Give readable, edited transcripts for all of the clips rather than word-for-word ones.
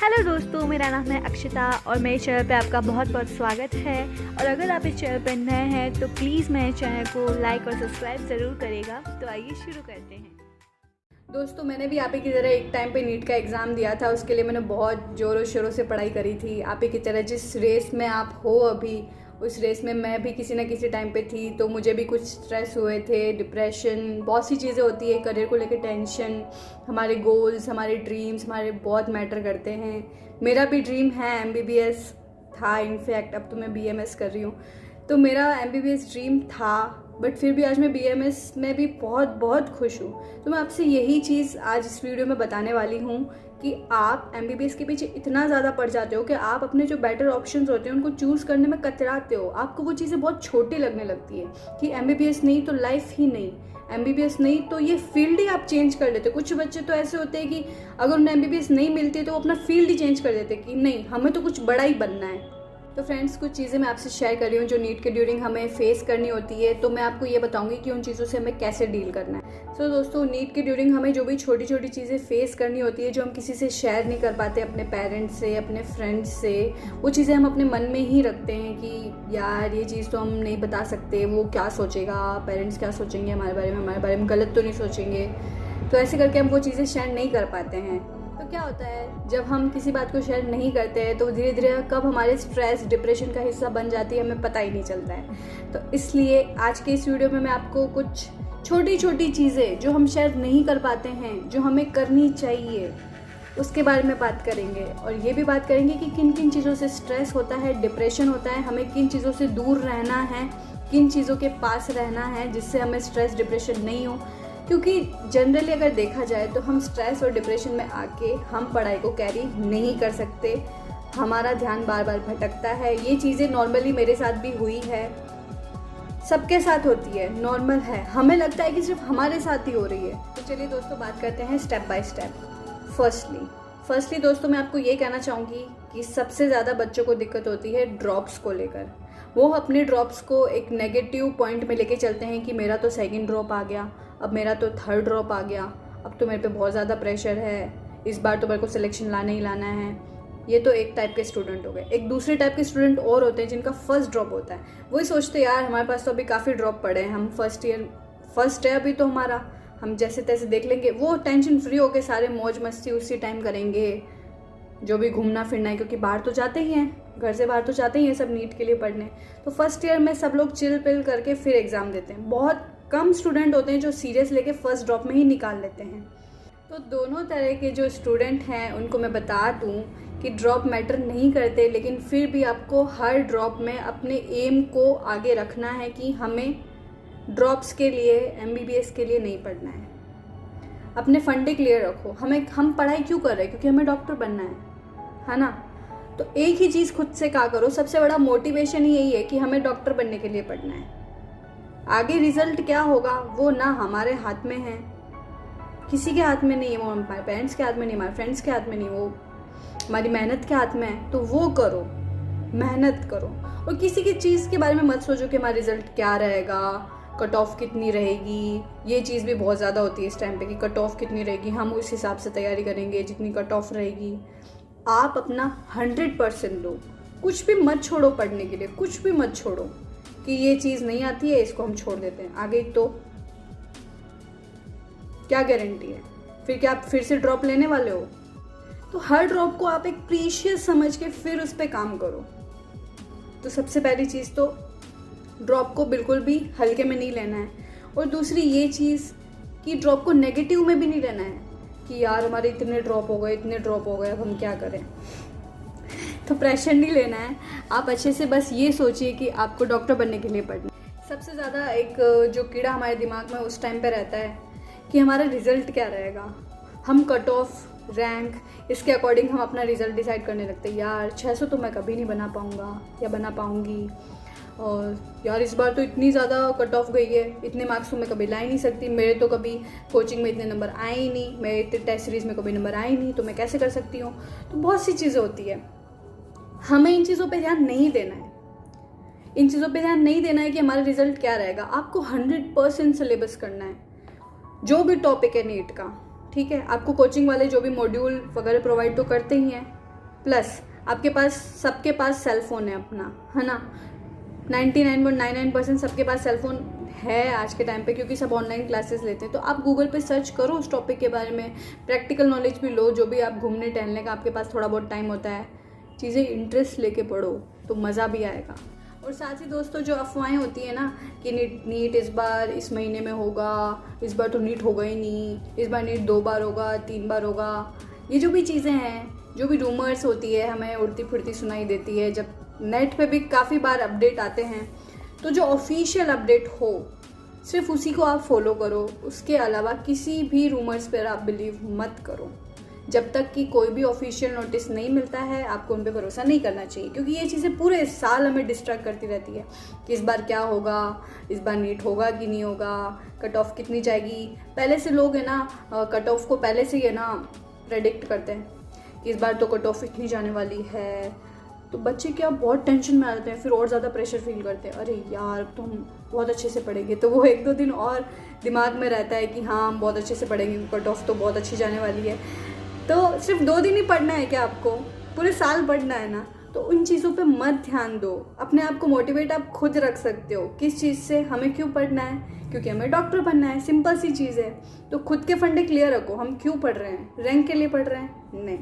Hello दोस्तों, मेरा नाम है अक्षिता और मेरे चैनल पे आपका बहुत बहुत स्वागत है। और अगर आप इस चैनल पर नए हैं तो प्लीज़ मेरे चैनल को लाइक और सब्सक्राइब ज़रूर करेगा। तो आइए शुरू करते हैं। दोस्तों, मैंने भी आप ही की तरह एक टाइम पे नीट का एग्ज़ाम दिया था। उसके लिए मैंने बहुत ज़ोरों शोरों से पढ़ाई करी थी। आप ही की तरह जिस रेस में आप हो अभी, उस रेस में मैं भी किसी न किसी टाइम पे थी। तो मुझे भी कुछ स्ट्रेस हुए थे, डिप्रेशन, बहुत सी चीज़ें होती है। करियर को लेकर टेंशन, हमारे गोल्स, हमारे ड्रीम्स हमारे बहुत मैटर करते हैं। मेरा भी ड्रीम है MBBS था। इनफैक्ट अब तो मैं BMS कर रही हूँ। तो मेरा MBBS ड्रीम था, बट फिर भी आज मैं BMS में भी बहुत बहुत खुश हूँ। तो मैं आपसे यही चीज़ आज इस वीडियो में बताने वाली हूँ कि आप MBBS के पीछे इतना ज़्यादा पड़ जाते हो कि आप अपने जो बेटर ऑप्शंस होते हैं उनको चूज़ करने में कतराते हो। आपको वो चीज़ें बहुत छोटी लगने लगती है कि MBBS नहीं तो लाइफ ही नहीं, MBBS नहीं तो ये फील्ड ही आप चेंज कर लेते हो। कुछ बच्चे तो ऐसे होते हैं कि अगर उन्हें MBBS नहीं मिलती तो वो अपना फील्ड ही चेंज कर देते कि नहीं, हमें तो कुछ बड़ा ही बनना है। तो फ्रेंड्स, कुछ चीज़ें मैं आपसे शेयर कर रही हूँ जो नीट के ड्यूरिंग हमें फेस करनी होती है। तो मैं आपको ये बताऊंगी कि उन चीज़ों से हमें कैसे डील करना है। सो दोस्तों, नीट के ड्यूरिंग हमें जो भी छोटी छोटी चीज़ें फेस करनी होती है, जो हम किसी से शेयर नहीं कर पाते, अपने पेरेंट्स से, अपने फ्रेंड्स से, वो चीज़ें हम अपने मन में ही रखते हैं कि यार ये चीज़ तो हम नहीं बता सकते, वो क्या सोचेगा, पेरेंट्स क्या सोचेंगे हमारे बारे में गलत तो नहीं सोचेंगे। तो ऐसे करके हम वो चीज़ें शेयर नहीं कर पाते हैं। तो क्या होता है, जब हम किसी बात को शेयर नहीं करते हैं तो धीरे धीरे कब हमारे स्ट्रेस, डिप्रेशन का हिस्सा बन जाती है, हमें पता ही नहीं चलता है। तो इसलिए आज के इस वीडियो में मैं आपको कुछ छोटी छोटी चीज़ें जो हम शेयर नहीं कर पाते हैं, जो हमें करनी चाहिए, उसके बारे में बात करेंगे। और ये भी बात करेंगे कि किन किन चीज़ों से स्ट्रेस होता है, डिप्रेशन होता है, हमें किन चीज़ों से दूर रहना है, किन चीज़ों के पास रहना है जिससे हमें स्ट्रेस, डिप्रेशन नहीं हो। क्योंकि जनरली अगर देखा जाए तो हम स्ट्रेस और डिप्रेशन में आके हम पढ़ाई को कैरी नहीं कर सकते। हमारा ध्यान बार बार भटकता है। ये चीज़ें नॉर्मली मेरे साथ भी हुई है, सबके साथ होती है, नॉर्मल है। हमें लगता है कि सिर्फ हमारे साथ ही हो रही है। तो चलिए दोस्तों, बात करते हैं स्टेप बाय स्टेप। फर्स्टली दोस्तों, मैं आपको ये कहना चाहूँगी कि सबसे ज़्यादा बच्चों को दिक्कत होती है ड्रॉप्स को लेकर। वो अपने ड्रॉप्स को एक नेगेटिव पॉइंट में लेके चलते हैं कि मेरा तो सेकंड ड्रॉप आ गया, अब मेरा तो थर्ड ड्रॉप आ गया, अब तो मेरे पे बहुत ज़्यादा प्रेशर है, इस बार तो मेरे को सिलेक्शन लाना ही लाना है। ये तो एक टाइप के स्टूडेंट हो गए। एक दूसरे टाइप के स्टूडेंट और होते हैं जिनका फर्स्ट ड्रॉप होता है। वही सोचते हैं यार हमारे पास तो अभी काफ़ी ड्रॉप पड़े हैं, हम फर्स्ट है अभी तो हमारा, हम जैसे तैसे देख लेंगे। वो टेंशन फ्री होकर सारे मौज मस्ती उसी टाइम करेंगे, जो भी घूमना फिरना है, क्योंकि बाहर तो जाते ही हैं, घर से बाहर तो जाते ही हैं सब नीट के लिए पढ़ने। तो फर्स्ट ईयर में सब लोग चिल पिल करके फिर एग्ज़ाम देते हैं। बहुत कम स्टूडेंट होते हैं जो सीरियस लेके फर्स्ट ड्रॉप में ही निकाल लेते हैं। तो दोनों तरह के जो स्टूडेंट हैं उनको मैं बता दूं कि ड्रॉप मैटर नहीं करते, लेकिन फिर भी आपको हर ड्रॉप में अपने एम को आगे रखना है कि हमें ड्रॉप्स के लिए, MBBS के लिए नहीं पढ़ना है। अपने फंडे क्लियर रखो। हम पढ़ाई क्यों कर रहे हैं? क्योंकि हमें डॉक्टर बनना है ना। तो एक ही चीज़ खुद से कहा करो, सबसे बड़ा मोटिवेशन ही यही है कि हमें डॉक्टर बनने के लिए पढ़ना है। आगे रिजल्ट क्या होगा वो ना हमारे हाथ में है, किसी के हाथ में नहीं है। वो हमारे पेरेंट्स के हाथ में नहीं, हमारे फ्रेंड्स के हाथ में नहीं, वो हमारी मेहनत के हाथ में है। तो वो करो, मेहनत करो। और किसी की चीज़ के बारे में मत सोचो कि हमारा रिजल्ट क्या रहेगा, कट ऑफ कितनी रहेगी। ये चीज़ भी बहुत ज़्यादा होती है इस टाइम पे कि कट ऑफ कितनी रहेगी, हम उस हिसाब से तैयारी करेंगे जितनी कट ऑफ रहेगी। आप अपना 100% दो, कुछ भी मत छोड़ो पढ़ने के लिए, कुछ भी मत छोड़ो कि ये चीज़ नहीं आती है, इसको हम छोड़ देते हैं, आगे तो क्या गारंटी है? फिर क्या आप फिर से ड्रॉप लेने वाले हो? तो हर ड्रॉप को आप एक प्रीशियस समझ के फिर उस पर काम करो। तो सबसे पहली चीज़ तो ड्रॉप को बिल्कुल भी हल्के में नहीं लेना है। और दूसरी ये चीज़ कि ड्रॉप को नेगेटिव में भी नहीं लेना है कि यार हमारे इतने ड्रॉप हो गए, अब हम क्या करें। तो प्रेशर नहीं लेना है। आप अच्छे से बस ये सोचिए कि आपको डॉक्टर बनने के लिए पढ़ना है। सबसे ज़्यादा एक जो कीड़ा हमारे दिमाग में उस टाइम पे रहता है कि हमारा रिज़ल्ट क्या रहेगा। हम कट ऑफ, रैंक, इसके अकॉर्डिंग हम अपना रिज़ल्ट डिसाइड करने लगते हैं। यार 600 तो मैं कभी नहीं बना पाऊँगा या बना पाऊँगी, और यार इस बार तो इतनी ज़्यादा कट ऑफ गई है, इतने मार्क्स तो मैं कभी ला ही नहीं सकती, मेरे तो कभी कोचिंग में इतने नंबर आए ही नहीं, मेरे इतने टेस्ट सीरीज़ में कभी नंबर आए ही नहीं, तो मैं कैसे कर सकती हूँ। तो बहुत सी चीज़ें होती है, हमें इन चीज़ों पे ध्यान नहीं देना है। इन चीज़ों पे ध्यान नहीं देना है कि हमारा रिजल्ट क्या रहेगा। आपको 100% सिलेबस करना है, जो भी टॉपिक है नीट का, ठीक है। आपको कोचिंग वाले जो भी मॉड्यूल वगैरह प्रोवाइड तो करते ही हैं, प्लस आपके पास, सबके पास सेल फ़ोन है अपना, है ना। 99.99% सबके पास सेल फ़ोन है आज के टाइम पे, क्योंकि सब ऑनलाइन क्लासेस लेते हैं। तो आप गूगल पे सर्च करो उस टॉपिक के बारे में, प्रैक्टिकल नॉलेज भी लो। जो भी आप घूमने टहलने का आपके पास थोड़ा बहुत टाइम होता है, चीज़ें इंटरेस्ट लेके पढ़ो तो मज़ा भी आएगा। और साथ ही दोस्तों, जो अफवाहें होती है ना कि नीट इस बार इस महीने में होगा, इस बार तो नीट होगा ही नहीं, इस बार नीट 2 बार होगा, 3 बार होगा, ये जो भी चीज़ें हैं, जो भी रूमर्स होती है, हमें उड़ती फिरती सुनाई देती है। जब नेट पे भी काफ़ी बार अपडेट आते हैं, तो जो ऑफिशियल अपडेट हो सिर्फ उसी को आप फॉलो करो। उसके अलावा किसी भी रूमर्स पर आप बिलीव मत करो। जब तक कि कोई भी ऑफिशियल नोटिस नहीं मिलता है, आपको उन पर भरोसा नहीं करना चाहिए, क्योंकि ये चीज़ें पूरे साल हमें डिस्ट्रैक्ट करती रहती है कि इस बार क्या होगा, इस बार नीट होगा कि नहीं होगा, कट ऑफ कितनी जाएगी। पहले से लोग है ना कट ऑफ को पहले से ही है ना प्रेडिक्ट करते हैं कि इस बार तो कट ऑफ इतनी जाने वाली है। तो बच्चे क्या बहुत टेंशन में आ जाते हैं, फिर और ज़्यादा प्रेशर फील करते हैं, अरे यार तो हम बहुत अच्छे से पढ़ेंगे, तो वो 1-2 दिन और दिमाग में रहता है कि हाँ हम बहुत अच्छे से पढ़ेंगे, कट ऑफ तो बहुत अच्छी जाने वाली है। तो सिर्फ 2 दिन ही पढ़ना है क्या आपको? पूरे साल पढ़ना है ना? तो उन चीज़ों पे मत ध्यान दो। अपने आप को मोटिवेट आप खुद रख सकते हो। किस चीज़ से? हमें क्यों पढ़ना है? क्योंकि हमें डॉक्टर बनना है, सिंपल सी चीज़ है। तो खुद के फंडे क्लियर रखो। हम क्यों पढ़ रहे हैं? रैंक के लिए पढ़ रहे हैं? नहीं।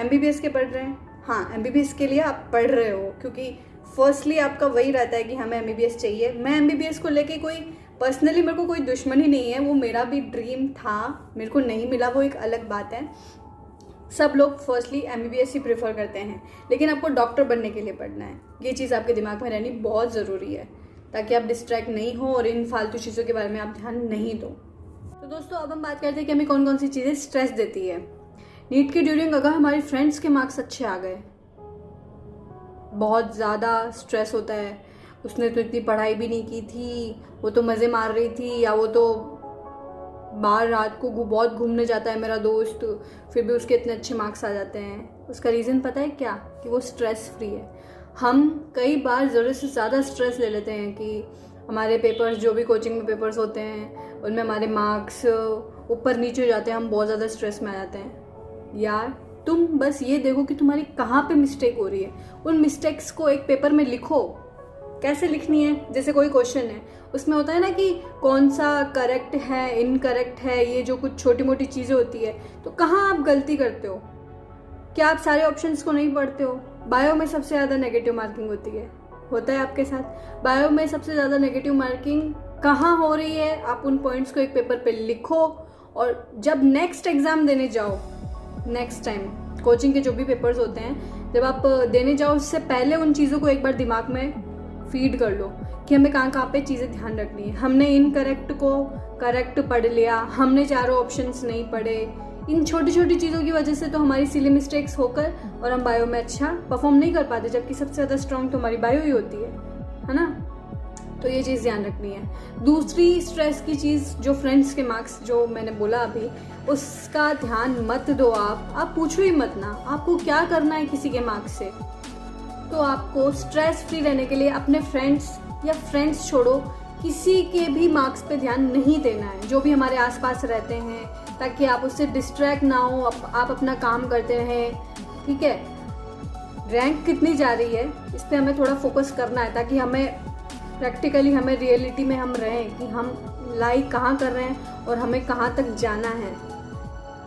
MBBS के पढ़ रहे हैं? हाँ, MBBS के लिए आप पढ़ रहे हो, क्योंकि फर्स्टली आपका वही रहता है कि हमें MBBS चाहिए। मैं MBBS को लेके कोई पर्सनली, मेरे को कोई दुश्मनी नहीं है, वो मेरा भी ड्रीम था, मेरे को नहीं मिला, वो एक अलग बात है। सब लोग फर्स्टली MBBS ही प्रेफर करते हैं, लेकिन आपको डॉक्टर बनने के लिए पढ़ना है। ये चीज़ आपके दिमाग में रहनी बहुत ज़रूरी है, ताकि आप डिस्ट्रैक्ट नहीं हो और इन फालतू चीज़ों के बारे में आप ध्यान नहीं दो। तो दोस्तों, अब हम बात करते हैं कि हमें कौन कौन सी चीज़ें स्ट्रेस देती है। नीट के ड्यूरिंग अगर हमारे फ्रेंड्स के मार्क्स अच्छे आ गए, बहुत ज़्यादा स्ट्रेस होता है। उसने तो इतनी पढ़ाई भी नहीं की थी, वो तो मज़े मार रही थी, या वो तो बाहर रात को बहुत घूमने जाता है मेरा दोस्त, फिर भी उसके इतने अच्छे मार्क्स आ जाते हैं। उसका रीज़न पता है क्या? कि वो स्ट्रेस फ्री है। हम कई बार ज़रूरत से ज़्यादा स्ट्रेस ले लेते हैं कि हमारे पेपर्स, जो भी कोचिंग में पेपर्स होते हैं, उनमें हमारे मार्क्स ऊपर नीचे हो जाते हैं, हम बहुत ज़्यादा स्ट्रेस में आ जाते हैं। यार तुम बस ये देखो कि तुम्हारी कहाँ पे मिस्टेक हो रही है। उन मिस्टेक्स को एक पेपर में लिखो। कैसे लिखनी है? जैसे कोई क्वेश्चन है, उसमें होता है ना कि कौन सा करेक्ट है, इनकरेक्ट है, ये जो कुछ छोटी मोटी चीज़ें होती है, तो कहाँ आप गलती करते हो? क्या आप सारे ऑप्शंस को नहीं पढ़ते हो? बायो में सबसे ज़्यादा नेगेटिव मार्किंग होता है आपके साथ। बायो में सबसे ज़्यादा नेगेटिव मार्किंग कहाँ हो रही है? आप उन पॉइंट्स को एक पेपर पे लिखो, और जब नेक्स्ट एग्ज़ाम देने जाओ, नेक्स्ट टाइम कोचिंग के जो भी पेपर्स होते हैं, जब आप देने जाओ उससे पहले उन चीज़ों को एक बार दिमाग में फीड कर लो कि हमें कहाँ पे चीज़ें ध्यान रखनी है। हमने इनकरेक्ट को करेक्ट पढ़ लिया, हमने चारों ऑप्शंस नहीं पढ़े। इन छोटी छोटी चीज़ों की वजह से तो हमारी सिली मिस्टेक्स होकर और हम बायो में अच्छा परफॉर्म नहीं कर पाते, जबकि सबसे ज़्यादा स्ट्रांग तो हमारी बायो ही होती है ना। तो ये चीज़ ध्यान रखनी है। दूसरी स्ट्रेस की चीज़, जो फ्रेंड्स के मार्क्स जो मैंने बोला अभी, उसका ध्यान मत दो। आप पूछो ही मत ना, आपको क्या करना है किसी के मार्क्स से। तो आपको स्ट्रेस फ्री रहने के लिए अपने फ्रेंड्स छोड़ो, किसी के भी मार्क्स पे ध्यान नहीं देना है, जो भी हमारे आसपास रहते हैं, ताकि आप उससे डिस्ट्रैक्ट ना हो, आप अपना काम करते रहें, ठीक है। रैंक कितनी जा रही है इस पर हमें थोड़ा फोकस करना है, ताकि हमें प्रैक्टिकली, हमें रियलिटी में हम रहें कि हम लाइक कहाँ कर रहे हैं और हमें कहाँ तक जाना है।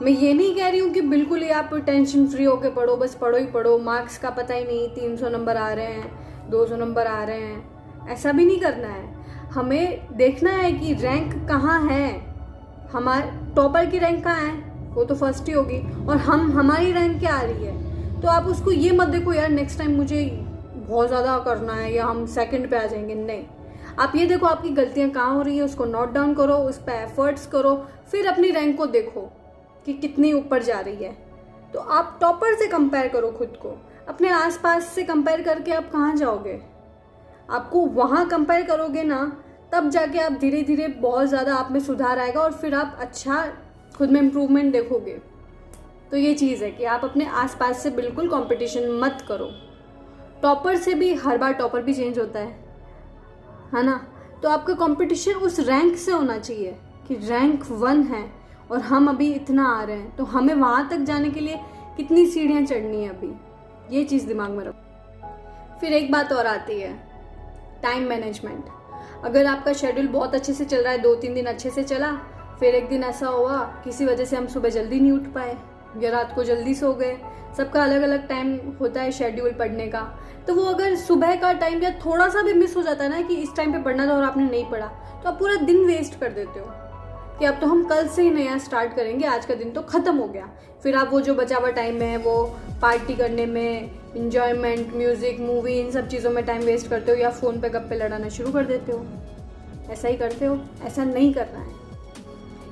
मैं ये नहीं कह रही हूँ कि बिल्कुल ही आप टेंशन फ्री होकर पढ़ो, बस पढ़ो ही पढ़ो, मार्क्स का पता ही नहीं, 300 नंबर आ रहे हैं, 200 नंबर आ रहे हैं, ऐसा भी नहीं करना है। हमें देखना है कि रैंक कहाँ है, हमारे टॉपर की रैंक कहाँ है, वो तो फर्स्ट ही होगी, और हमारी रैंक क्या आ रही है। तो आप उसको ये मत देखो यार नेक्स्ट टाइम मुझे बहुत ज़्यादा करना है या हम सेकंड पे आ जाएंगे, नहीं। आप ये देखो आपकी गलतियाँ कहाँ हो रही है, उसको नोट डाउन करो, उस पर एफर्ट्स करो, फिर अपनी रैंक को देखो कि कितनी ऊपर जा रही है। तो आप टॉपर से कंपेयर करो खुद को, अपने आसपास से कंपेयर करके आप कहाँ जाओगे? आपको वहाँ कंपेयर करोगे ना, तब जाके आप धीरे धीरे बहुत ज़्यादा आप में सुधार आएगा, और फिर आप अच्छा खुद में इम्प्रूवमेंट देखोगे। तो ये चीज़ है कि आप अपने आसपास से बिल्कुल कंपटीशन मत करो। टॉपर से भी हर बार टॉपर भी चेंज होता है ना। तो आपका कंपटीशन उस रैंक से होना चाहिए कि रैंक 1 है और हम अभी इतना आ रहे हैं, तो हमें वहाँ तक जाने के लिए कितनी सीढ़ियाँ चढ़नी है अभी। ये चीज़ दिमाग में रखो। फिर एक बात और आती है, टाइम मैनेजमेंट। अगर आपका शेड्यूल बहुत अच्छे से चल रहा है, 2-3 दिन अच्छे से चला, फिर एक दिन ऐसा हुआ किसी वजह से हम सुबह जल्दी नहीं उठ पाए या रात को जल्दी सो गए, सबका अलग अलग टाइम होता है शेड्यूल पढ़ने का, तो वो अगर सुबह का टाइम या थोड़ा सा भी मिस हो जाता है ना कि इस टाइम पे पढ़ना था और आपने नहीं पढ़ा, तो आप पूरा दिन वेस्ट कर देते हो कि अब तो हम कल से ही नया स्टार्ट करेंगे, आज का दिन तो ख़त्म हो गया। फिर आप वो जो बचा हुआ टाइम है वो पार्टी करने में, इंजॉयमेंट, म्यूज़िक, मूवी, इन सब चीज़ों में टाइम वेस्ट करते हो या फ़ोन पे गप्पे लड़ाना शुरू कर देते हो। ऐसा ही करते हो, ऐसा नहीं करना है।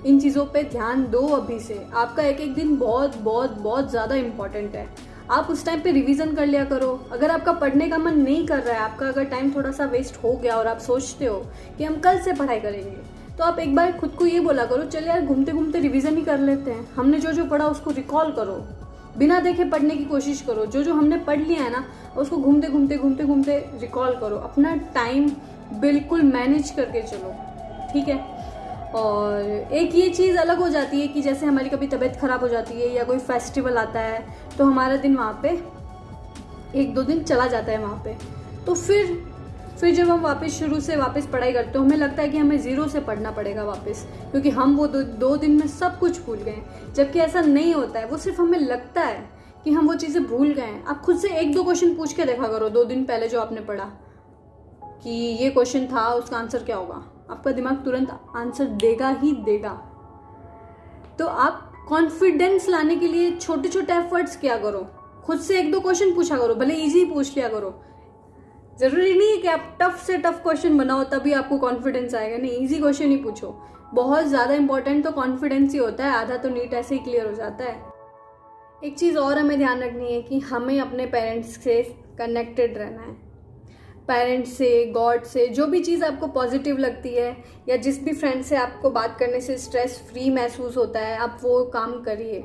इन चीज़ों पे ध्यान दो अभी से। आपका एक एक दिन बहुत बहुत बहुत ज़्यादा इम्पॉर्टेंट है। आप उस टाइम पे रिवीजन कर लिया करो। अगर आपका पढ़ने का मन नहीं कर रहा है, आपका अगर टाइम थोड़ा सा वेस्ट हो गया और आप सोचते हो कि हम कल से पढ़ाई करेंगे, तो आप एक बार खुद को ये बोला करो, चल यार घूमते घूमते रिवीजन ही कर लेते हैं। हमने जो जो पढ़ा उसको रिकॉल करो, बिना देखे पढ़ने की कोशिश करो। जो जो हमने पढ़ लिया है ना उसको घूमते घूमते घूमते घूमते रिकॉल करो। अपना टाइम बिल्कुल मैनेज करके चलो, ठीक है। और एक ये चीज़ अलग हो जाती है कि जैसे हमारी कभी तबीयत ख़राब हो जाती है या कोई फेस्टिवल आता है तो हमारा दिन वहाँ पे 1-2 दिन चला जाता है वहाँ पे। तो फिर जब हम वापस शुरू से वापस पढ़ाई करते हो, हमें लगता है कि हमें ज़ीरो से पढ़ना पड़ेगा वापस, क्योंकि हम वो 2 दिन में सब कुछ भूल गए हैं। जबकि ऐसा नहीं होता है, वो सिर्फ हमें लगता है कि हम वो चीज़ें भूल गए हैं। आप खुद से 1-2 क्वेश्चन पूछ के देखा करो 2 दिन पहले जो आपने पढ़ा कि ये क्वेश्चन था, उसका आंसर क्या होगा। आपका दिमाग तुरंत आंसर देगा ही देगा। तो आप कॉन्फिडेंस लाने के लिए छोटे छोटे एफर्ट्स किया करो। खुद से 1-2 क्वेश्चन पूछा करो, भले इजी पूछ लिया करो। ज़रूरी नहीं है कि आप टफ से टफ क्वेश्चन बनाओ तभी आपको कॉन्फिडेंस आएगा, नहीं, इजी क्वेश्चन ही पूछो। बहुत ज़्यादा इंपॉर्टेंट तो कॉन्फिडेंस ही होता है, आधा तो नीट ऐसे ही क्लियर हो जाता है। एक चीज़ और हमें ध्यान रखनी है कि हमें अपने पेरेंट्स से कनेक्टेड रहना है। पेरेंट्स से, गॉड से, जो भी चीज़ आपको पॉजिटिव लगती है या जिस भी फ्रेंड से आपको बात करने से स्ट्रेस फ्री महसूस होता है, आप वो काम करिए।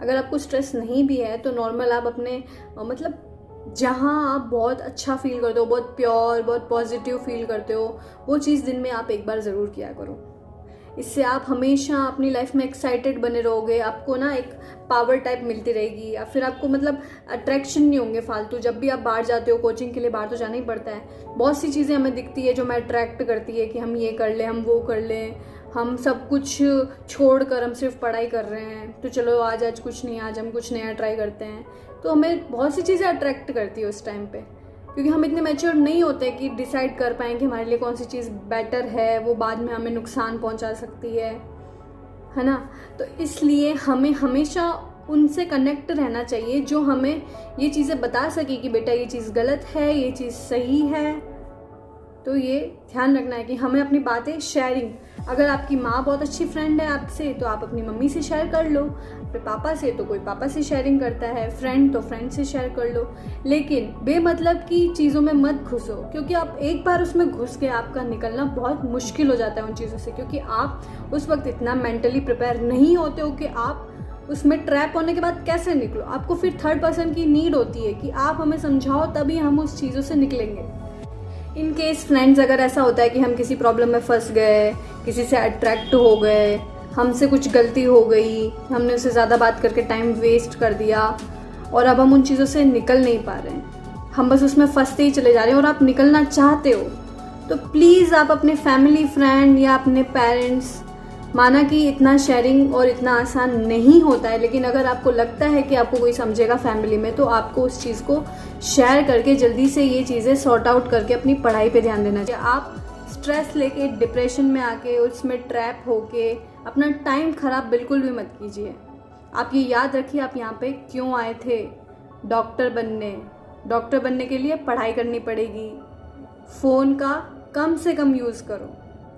अगर आपको स्ट्रेस नहीं भी है तो नॉर्मल आप अपने मतलब जहाँ आप बहुत अच्छा फील करते हो, बहुत प्योर, बहुत पॉजिटिव फील करते हो, वो चीज़ दिन में आप एक बार ज़रूर किया करो। इससे आप हमेशा अपनी लाइफ में एक्साइटेड बने रहोगे। आपको ना एक पावर टाइप मिलती रहेगी या फिर आपको मतलब अट्रैक्शन नहीं होंगे फालतू। जब भी आप बाहर जाते हो, कोचिंग के लिए बाहर तो जाना ही पड़ता है, बहुत सी चीज़ें हमें दिखती है जो हमें अट्रैक्ट करती है कि हम ये कर लें, हम वो कर लें, हम सब कुछ छोड़कर हम सिर्फ पढ़ाई कर रहे हैं, तो चलो आज कुछ नहीं, आज हम कुछ नया ट्राई करते हैं। तो हमें बहुत सी चीज़ें अट्रैक्ट करती है उस टाइम पे, क्योंकि हम इतने मैच्योर नहीं होते कि डिसाइड कर पाएँ कि हमारे लिए कौन सी चीज़ बेटर है, वो बाद में हमें नुकसान पहुंचा सकती है ना। तो इसलिए हमें हमेशा उनसे कनेक्ट रहना चाहिए जो हमें ये चीज़ें बता सके कि बेटा ये चीज़ गलत है, ये चीज़ सही है। तो ये ध्यान रखना है कि हमें अपनी बातें शेयरिंग, अगर आपकी माँ बहुत अच्छी फ्रेंड है आपसे तो आप अपनी मम्मी से शेयर कर लो, अपने पापा से तो कोई पापा से शेयरिंग करता है, फ्रेंड तो फ्रेंड से शेयर कर लो। लेकिन बेमतलब की चीज़ों में मत घुसो, क्योंकि आप एक बार उसमें घुस के आपका निकलना बहुत मुश्किल हो जाता है उन चीज़ों से, क्योंकि आप उस वक्त इतना मेंटली प्रिपेयर नहीं होते हो कि आप उसमें ट्रैप होने के बाद कैसे निकलो। आपको फिर थर्ड पर्सन की नीड होती है कि आप हमें समझाओ, तभी हम उस चीज़ों से निकलेंगे। इन केस फ्रेंड्स, अगर ऐसा होता है कि हम किसी प्रॉब्लम में फंस गए, किसी से अट्रैक्ट हो गए, हमसे कुछ गलती हो गई, हमने उससे ज़्यादा बात करके टाइम वेस्ट कर दिया और अब हम उन चीज़ों से निकल नहीं पा रहे हैं, हम बस उसमें फंसते ही चले जा रहे हैं और आप निकलना चाहते हो, तो प्लीज़ आप अपने फैमिली, फ्रेंड या अपने पेरेंट्स, माना कि इतना शेयरिंग और इतना आसान नहीं होता है, लेकिन अगर आपको लगता है कि आपको कोई समझेगा फैमिली में, तो आपको उस चीज़ को शेयर करके जल्दी से ये चीज़ें सॉर्ट आउट करके अपनी पढ़ाई पे ध्यान देना चाहिए। आप स्ट्रेस लेके डिप्रेशन में आके उसमें ट्रैप होके अपना टाइम ख़राब बिल्कुल भी मत कीजिए। आप ये याद रखिए आप यहाँ पे क्यों आए थे, डॉक्टर बनने के लिए पढ़ाई करनी पड़ेगी। फ़ोन का कम से कम यूज़ करो,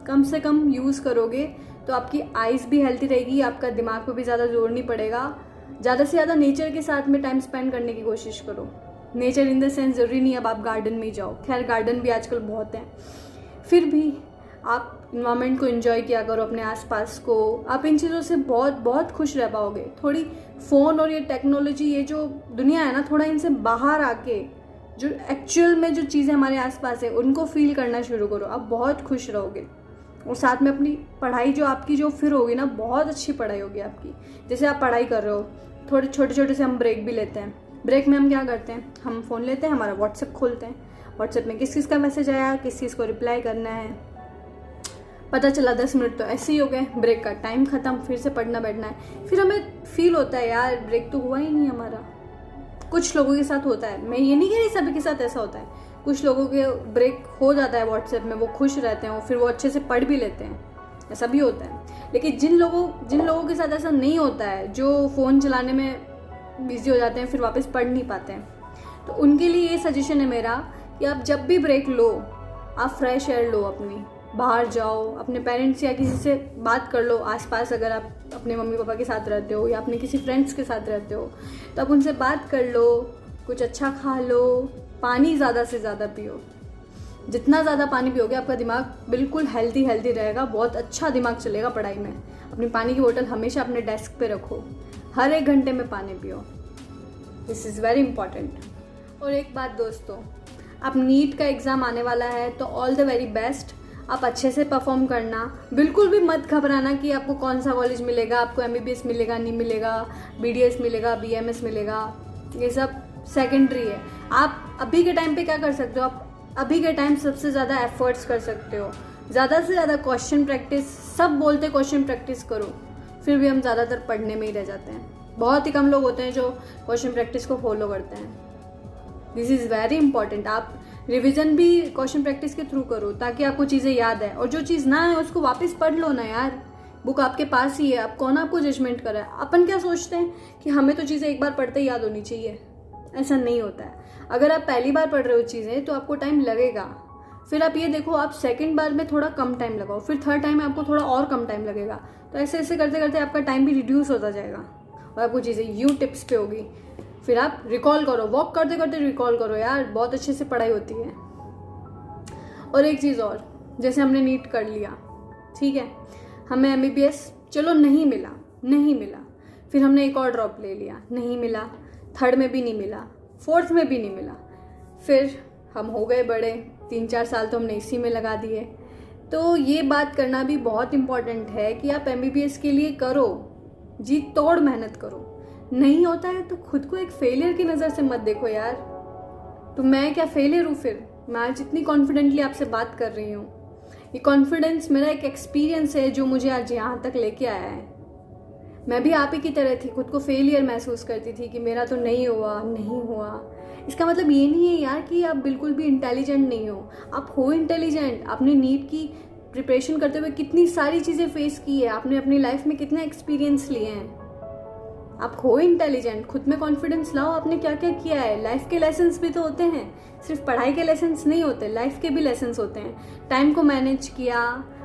कम से कम यूज़ करोगे तो आपकी आइज़ भी हेल्थी रहेगी, आपका दिमाग पे भी ज़्यादा जोर नहीं पड़ेगा। ज़्यादा से ज़्यादा नेचर के साथ में टाइम स्पेंड करने की कोशिश करो। नेचर इन द सेंस ज़रूरी नहीं अब आप गार्डन में ही जाओ, खैर गार्डन भी आजकल बहुत हैं, फिर भी आप इन्वायरमेंट को एंजॉय किया करो, अपने आसपास को। आप इन चीज़ों से बहुत बहुत खुश रह पाओगे। थोड़ी फ़ोन और ये टेक्नोलॉजी, ये जो दुनिया है ना, थोड़ा इनसे बाहर आके जो एक्चुअल में जो चीज़ें हमारे आसपास है उनको फील करना शुरू करो, आप बहुत खुश रहोगे। और साथ में अपनी पढ़ाई जो आपकी जो फिर होगी ना, बहुत अच्छी पढ़ाई होगी आपकी। जैसे आप पढ़ाई कर रहे हो, थोड़े छोटे छोटे से हम ब्रेक भी लेते हैं, ब्रेक में हम क्या करते हैं, हम फ़ोन लेते हैं, हमारा व्हाट्सएप खोलते हैं, व्हाट्सएप में किस किस का मैसेज आया, किस चीज़ को रिप्लाई करना है, पता चला 10 मिनट तो ऐसे ही हो गए, ब्रेक का टाइम ख़त्म, फिर से पढ़ना बैठना है। फिर हमें फील होता है यार ब्रेक तो हुआ ही नहीं हमारा। कुछ लोगों के साथ होता है, मैं ये नहीं कह रही सभी के साथ ऐसा होता है, कुछ लोगों के ब्रेक हो जाता है व्हाट्सएप में, वो खुश रहते हैं, फिर वो अच्छे से पढ़ भी लेते हैं, ऐसा भी होता है। लेकिन जिन लोगों के साथ ऐसा नहीं होता है, जो फ़ोन चलाने में बिजी हो जाते हैं, फिर वापस पढ़ नहीं पाते हैं, तो उनके लिए ये सजेशन है मेरा कि आप जब भी ब्रेक लो, आप फ्रेश एयर लो, अपनी बाहर जाओ, अपने पेरेंट्स या किसी से बात कर लो आसपास। अगर आप अपने मम्मी पापा के साथ रहते हो या अपने किसी फ्रेंड्स के साथ रहते हो तो आप उनसे बात कर लो, कुछ अच्छा खा लो, पानी ज़्यादा से ज़्यादा पियो। जितना ज़्यादा पानी पियोगे आपका दिमाग बिल्कुल हेल्दी रहेगा, बहुत अच्छा दिमाग चलेगा पढ़ाई में। अपनी पानी की बोतल हमेशा अपने डेस्क पे रखो, हर 1 घंटे में पानी पियो, दिस इज़ वेरी इंपॉर्टेंट। और एक बात दोस्तों, आप नीट का एग्ज़ाम आने वाला है तो ऑल द वेरी बेस्ट, आप अच्छे से परफॉर्म करना, बिल्कुल भी मत घबराना कि आपको कौन सा कॉलेज मिलेगा, आपको MBBS मिलेगा नहीं मिलेगा, BDS मिलेगा, BMS मिलेगा, ये सब सेकेंडरी है। आप अभी के टाइम पे क्या कर सकते हो, आप अभी के टाइम सबसे ज़्यादा एफर्ट्स कर सकते हो, ज़्यादा से ज़्यादा क्वेश्चन प्रैक्टिस, सब बोलते क्वेश्चन प्रैक्टिस करो, फिर भी हम ज़्यादातर पढ़ने में ही रह जाते हैं। बहुत ही कम लोग होते हैं जो क्वेश्चन प्रैक्टिस को फॉलो करते हैं, दिस इज़ वेरी इंपॉर्टेंट। आप रिवीजन भी क्वेश्चन प्रैक्टिस के थ्रू करो ताकि आपको चीज़ें याद है, और जो चीज़ ना है उसको वापस पढ़ लो ना यार, बुक आपके पास ही है, अब कौन आपको जजमेंट कर रहा है। अपन क्या सोचते हैं कि हमें तो चीज़ें एक बार पढ़ते ही याद होनी चाहिए, ऐसा नहीं होता है। अगर आप पहली बार पढ़ रहे हो चीज़ें तो आपको टाइम लगेगा, फिर आप ये देखो आप सेकंड बार में थोड़ा कम टाइम लगाओ, फिर थर्ड टाइम में आपको थोड़ा और कम टाइम लगेगा, तो ऐसे ऐसे करते करते आपका टाइम भी रिड्यूस होता जाएगा और आपको चीज़ें यूँ टिप्स पे होगी। फिर आप रिकॉल करो, वॉक करते करते रिकॉल करो यार, बहुत अच्छे से पढ़ाई होती है। और एक चीज़ और, जैसे हमने नीट कर लिया, ठीक है, हमें MBBS चलो नहीं मिला, फिर हमने एक और ड्रॉप ले लिया, नहीं मिला, थर्ड में भी नहीं मिला, फोर्थ में भी नहीं मिला, फिर हम हो गए बड़े, 3-4 साल तो हमने इसी में लगा दिए। तो ये बात करना भी बहुत इम्पॉर्टेंट है कि आप MBBS के लिए करो, जी तोड़ मेहनत करो। नहीं होता है तो खुद को एक फेलियर की नज़र से मत देखो यार, तो मैं क्या फेलियर हूँ फिर, मैं आज इतनी कॉन्फिडेंटली आपसे बात कर रही हूँ, ये कॉन्फिडेंस मेरा एक एक्सपीरियंस है जो मुझे आज यहाँ तक लेके आया है। मैं भी आप ही की तरह थी, खुद को फेलियर महसूस करती थी कि मेरा तो नहीं हुआ। इसका मतलब ये नहीं है यार कि आप बिल्कुल भी इंटेलिजेंट नहीं हो, आप हो इंटेलिजेंट। आपने नीट की प्रिपरेशन करते हुए कितनी सारी चीज़ें फेस की है, आपने अपनी लाइफ में कितने एक्सपीरियंस लिए हैं, आप हो इंटेलिजेंट। खुद में कॉन्फिडेंस लाओ, आपने क्या क्या किया है। लाइफ के लेसन्स भी तो होते हैं, सिर्फ पढ़ाई के लेसन्स नहीं होते, लाइफ के भी लेसन्स होते हैं। टाइम को मैनेज किया,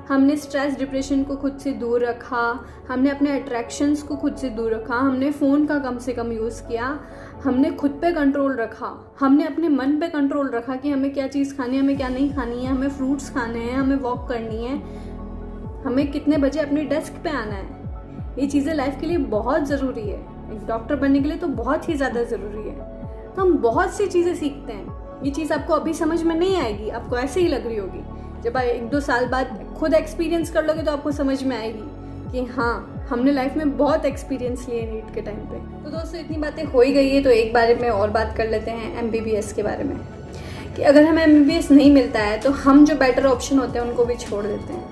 हमने स्ट्रेस डिप्रेशन को खुद से दूर रखा, हमने अपने अट्रैक्शंस को खुद से दूर रखा, हमने फ़ोन का कम से कम यूज़ किया, हमने खुद पे कंट्रोल रखा, हमने अपने मन पे कंट्रोल रखा कि हमें क्या चीज़ खानी है, हमें क्या नहीं खानी है, हमें फ्रूट्स खाने हैं, हमें वॉक करनी है, हमें कितने बजे अपनी डेस्क पे आना है। ये चीज़ें लाइफ के लिए बहुत ज़रूरी है, एक डॉक्टर बनने के लिए तो बहुत ही ज़्यादा ज़रूरी है। तो हम बहुत सी चीज़ें सीखते हैं, ये चीज़ आपको अभी समझ में नहीं आएगी, आपको ऐसे ही लग रही होगी, जब आप 1-2 साल बाद खुद एक्सपीरियंस कर लोगे तो आपको समझ में आएगी कि हाँ, हमने लाइफ में बहुत एक्सपीरियंस लिए नीट के टाइम पे। तो दोस्तों इतनी बातें हो ही गई है, तो एक बारे में और बात कर लेते हैं MBBS के बारे में, कि अगर हमें MBBS नहीं मिलता है तो हम जो बेटर ऑप्शन होते हैं उनको भी छोड़ देते हैं,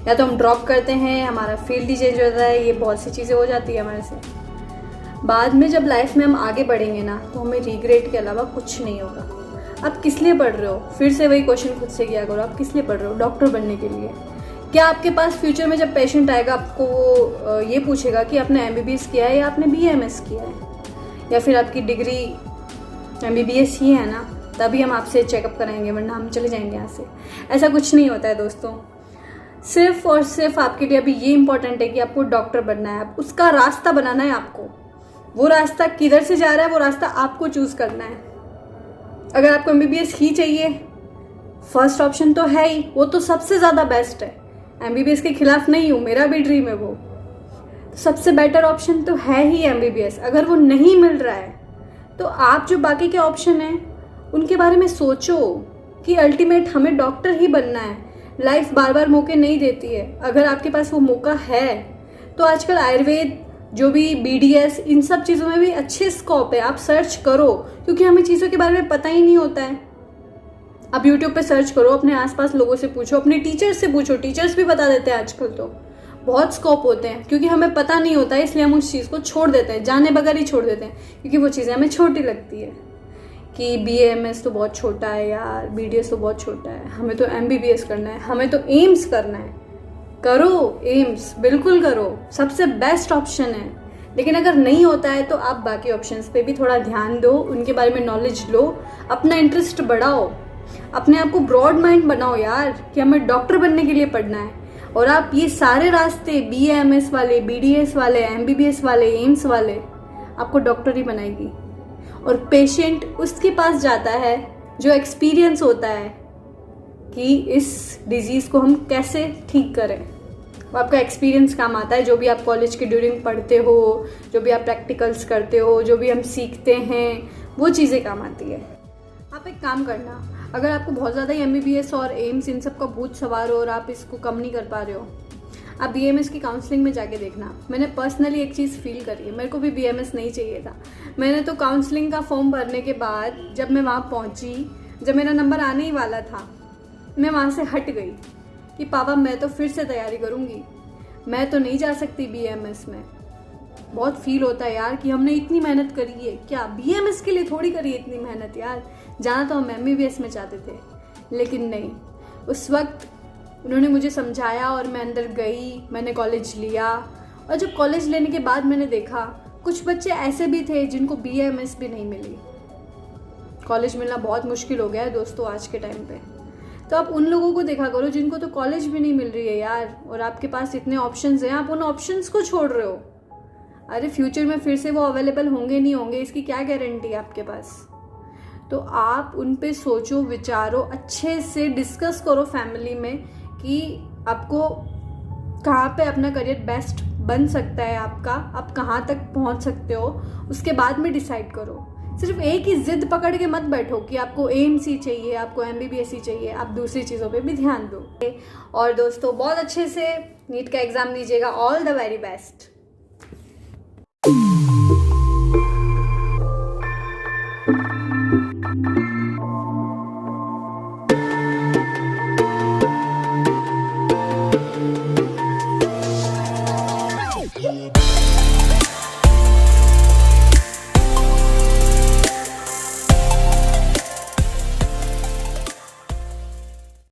या तो हम ड्रॉप करते हैं, हमारा फील्ड ही चेंज होता है, ये बहुत सी चीज़ें हो जाती है हमारे से। बाद में जब लाइफ में हम आगे बढ़ेंगे ना तो हमें रिग्रेट के अलावा कुछ नहीं होगा। आप किस लिए पढ़ रहे हो, फिर से वही क्वेश्चन खुद से किया करो, आप किस लिए पढ़ रहे हो, डॉक्टर बनने के लिए। क्या आपके पास फ्यूचर में जब पेशेंट आएगा आपको वो ये पूछेगा कि आपने MBBS किया है या आपने BMS किया है, या फिर आपकी डिग्री MBBS ही है ना, तभी हम आपसे चेकअप कराएंगे, वरना हम चले जाएंगे यहाँ से। ऐसा कुछ नहीं होता है दोस्तों, सिर्फ और सिर्फ आपके लिए अभी ये इंपॉर्टेंट है कि आपको डॉक्टर बनना है, उसका रास्ता बनाना है आपको। वो रास्ता किधर से जा रहा है वो रास्ता आपको चूज़ करना है। अगर आपको MBBS ही चाहिए, फर्स्ट ऑप्शन तो है ही, वो तो सबसे ज़्यादा बेस्ट है। MBBS के खिलाफ नहीं हूँ, मेरा भी ड्रीम है वो, सबसे बेटर ऑप्शन तो है ही MBBS। अगर वो नहीं मिल रहा है तो आप जो बाकी के ऑप्शन हैं उनके बारे में सोचो कि अल्टीमेट हमें डॉक्टर ही बनना है। लाइफ बार बार मौके नहीं देती है, अगर आपके पास वो मौका है तो आजकल आयुर्वेद जो भी BDS, इन सब चीज़ों में भी अच्छे स्कोप है, आप सर्च करो, क्योंकि हमें चीज़ों के बारे में पता ही नहीं होता है। आप यूट्यूब पे सर्च करो, अपने आसपास लोगों से पूछो, अपने टीचर्स से पूछो, टीचर्स भी बता देते हैं आजकल तो। बहुत स्कोप होते हैं, क्योंकि हमें पता नहीं होता है इसलिए हम उस चीज़ को छोड़ देते हैं, जाने बगैर ही छोड़ देते हैं, क्योंकि वो चीज़ें हमें छोटी लगती है कि BAMS तो बहुत छोटा है यार, BDS तो बहुत छोटा है, हमें तो MBBS करना है, हमें तो एम्स करना है। करो एम्स, बिल्कुल करो, सबसे बेस्ट ऑप्शन है। लेकिन अगर नहीं होता है तो आप बाकी ऑप्शंस पे भी थोड़ा ध्यान दो, उनके बारे में नॉलेज लो, अपना इंटरेस्ट बढ़ाओ, अपने आप को ब्रॉड माइंड बनाओ यार कि हमें डॉक्टर बनने के लिए पढ़ना है। और आप ये सारे रास्ते BAMS वाले, BDS वाले, MBBS वाले, एम्स वाले आपको डॉक्टर ही बनाएगी। और पेशेंट उसके पास जाता है जो एक्सपीरियंस होता है कि इस डिजीज़ को हम कैसे ठीक करें। वो आपका एक्सपीरियंस काम आता है, जो भी आप कॉलेज के ड्यूरिंग पढ़ते हो, जो भी आप प्रैक्टिकल्स करते हो, जो भी हम सीखते हैं, वो चीज़ें काम आती है। आप एक काम करना, अगर आपको बहुत ज़्यादा MBBS और एम्स इन सब का भूत सवार हो और आप इसको कम नहीं कर पा रहे हो, आप BAMS की काउंसलिंग में जाके देखना। मैंने पर्सनली एक चीज़ फील करी है, मेरे को भी BAMS नहीं चाहिए था। मैंने तो काउंसलिंग का फॉर्म भरने के बाद जब मैं वहाँ पहुँची, जब मेरा नंबर आने ही वाला था, मैं वहाँ से हट गई कि पापा मैं तो फिर से तैयारी करूँगी, मैं तो नहीं जा सकती BAMS में। बहुत फील होता है यार कि हमने इतनी मेहनत करी है, क्या BAMS के लिए थोड़ी करी इतनी मेहनत यार, जाना तो हम MBBS में चाहते थे। लेकिन नहीं, उस वक्त उन्होंने मुझे समझाया और मैं अंदर गई, मैंने कॉलेज लिया। और जब कॉलेज लेने के बाद मैंने देखा कुछ बच्चे ऐसे भी थे जिनको BAMS भी नहीं मिली। कॉलेज मिलना बहुत मुश्किल हो गया है दोस्तों आज के टाइम पे। तो आप उन लोगों को देखा करो जिनको तो कॉलेज भी नहीं मिल रही है यार, और आपके पास इतने ऑप्शंस हैं, आप उन ऑप्शंस को छोड़ रहे हो। अरे फ्यूचर में फिर से वो अवेलेबल होंगे नहीं होंगे, इसकी क्या गारंटी है आपके पास। तो आप उन पे सोचो, विचारो, अच्छे से डिस्कस करो फैमिली में कि आपको कहाँ पे अपना करियर बेस्ट बन सकता है आपका, आप कहाँ तक पहुँच सकते हो, उसके बाद में डिसाइड करो। सिर्फ एक ही जिद पकड़ के मत बैठो कि आपको एम्स ही चाहिए, आपको MBBS ही चाहिए, आप दूसरी चीज़ों पे भी ध्यान दो। और दोस्तों बहुत अच्छे से नीट का एग्ज़ाम दीजिएगा, ऑल द वेरी बेस्ट।